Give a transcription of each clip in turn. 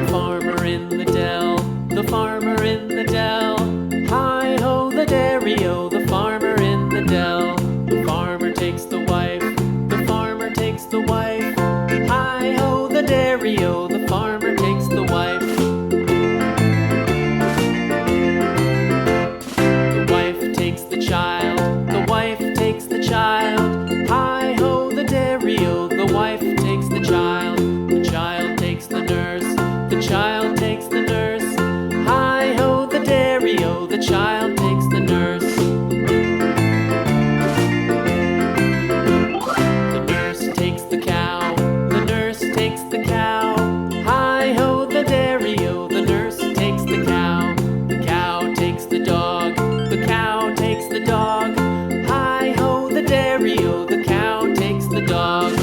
Farmer in the dell, the farmer in the dell. Hi-ho the dairy-o, the farmer in the dell. The farmer takes the wife, the farmer takes the wife. Hi-ho the dairy-o, the farmer takes the wife. The wife takes the child, the wife takes the child. Hi-ho the dairy-o, the wife takes the child. The child takes the nurse, the child takes the nurse. Hi-ho the dairy-o, the child takes the nurse. The nurse takes the cow, the nurse takes the cow. Hi-ho the dairy-o, the nurse takes the cow. The cow takes the dog, the cow takes the dog. Hi-ho the dairy-o, the cow takes the dog.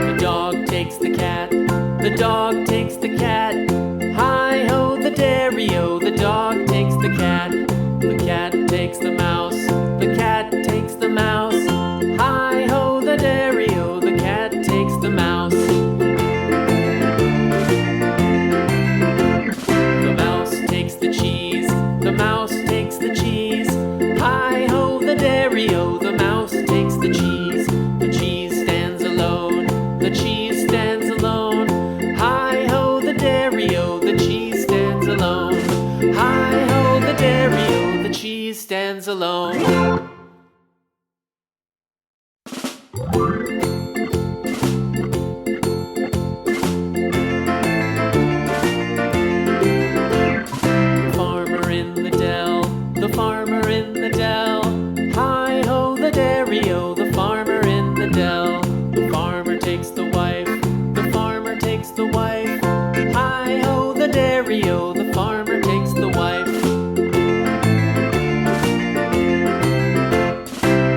The dog takes the cat, the dog takes the cat. Hi-ho the dairy-o, the dog takes the cat. The cat takes the mouse, the cat takes the mouse. Hi-ho the dairy-o, the cat takes the mouse. The mouse takes the cheese, the mouse takes the cheese. Hi-ho the dairy-o, the mouse takes the cheese. The cheese stands alone, the cheese stands alone. Hi-ho the dairy-o, the cheese stands alone. Hi-ho the dairy-o, the cheese stands alone. The farmer in the dell, the farmer in the dell. Hi-ho the dairy-o, the farmer in the dell. The farmer takes the wife, the farmer takes the wife. Hi-ho the dairy-o, the farmer takes the wife.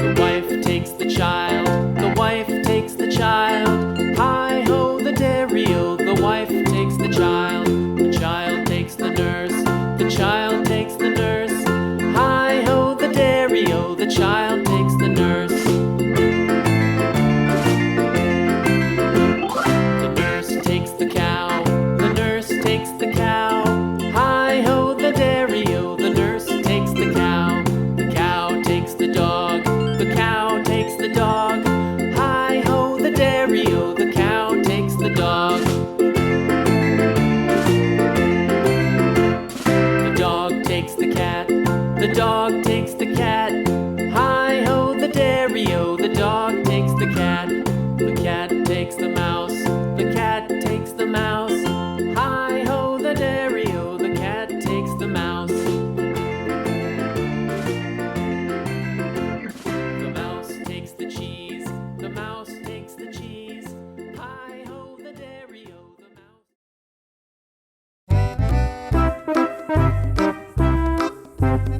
The wife takes the child, the wife takes the child. Hi-ho the dairy-o, the wife takes the child. The child takes the nurse, the child takes the nurse. Hi-ho the dairy-o, the child takes the nurse. The nurse takes the cow, the nurse takes the cow. Hi-ho the dairy-o, the nurse takes the cow. The cow takes the dog, the cow takes the dog. Hi-ho the dairy-o, the cow takes the dog. The dog takes the cat, the dog takes the cat. Hi-ho the dairy-o, the dog takes the cat. The cat takes the mouse, the cat takes the mouse. Hi-ho the dairy-o, the cat takes the mouse. The mouse takes the cheese, the mouse takes the cheese. Hi-ho the dairy-o, the mouse.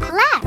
Black.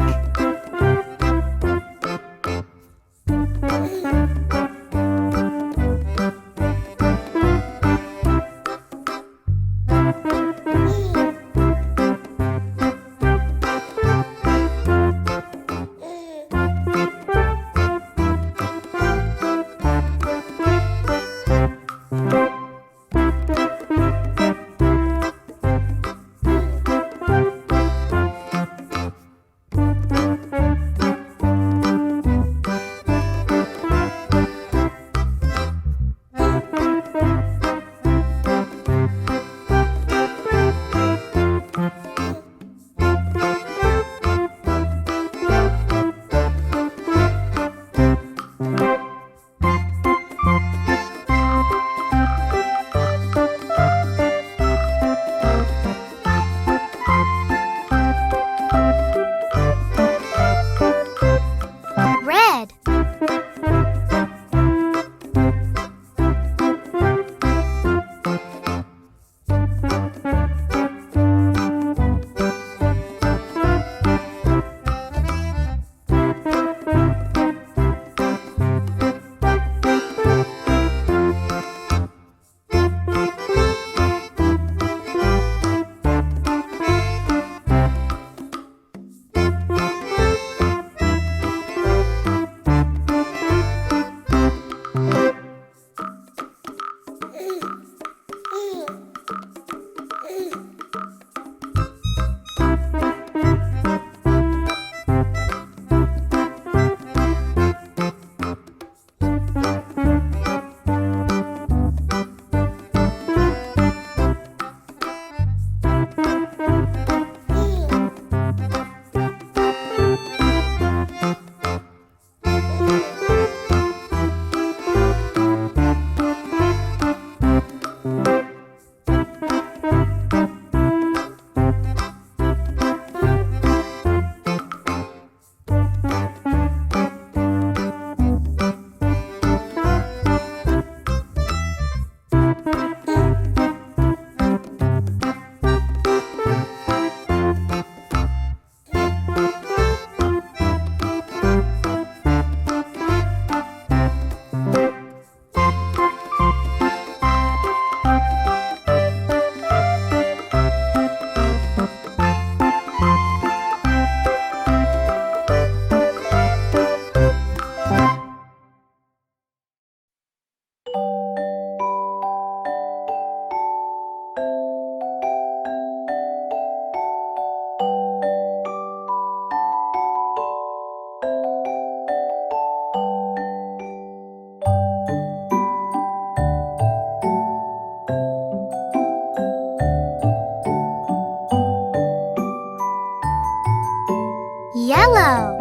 Yellow.